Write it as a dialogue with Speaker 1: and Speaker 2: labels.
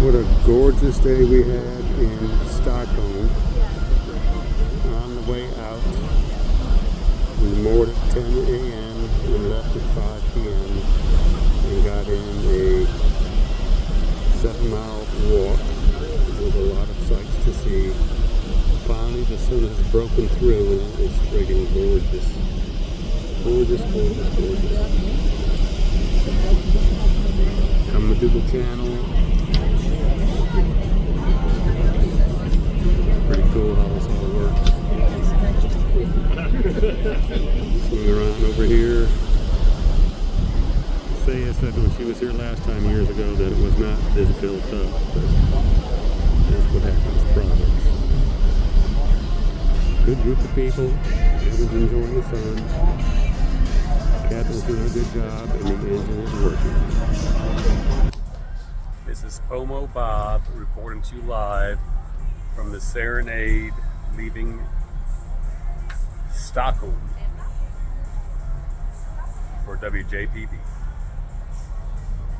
Speaker 1: What a gorgeous day we had in Stockholm. On the way out, we moored at 10 a.m. and left at 5 p.m. and got in a 7-mile walk with a lot of sights to see. Finally, the sun has broken through and it's friggin' gorgeous. Gorgeous, gorgeous, gorgeous. Coming to the channel. Pretty cool how this all works. Swing around over here. Saya said when she was here last time years ago that it was not this built up, but that's what happens, progress. Good group of people. Everyone's enjoying the sun. Captain's doing a good job and the engine is working. This is Pomo Bob reporting to you live from the Serenade Leaving Stockholm for WJPB.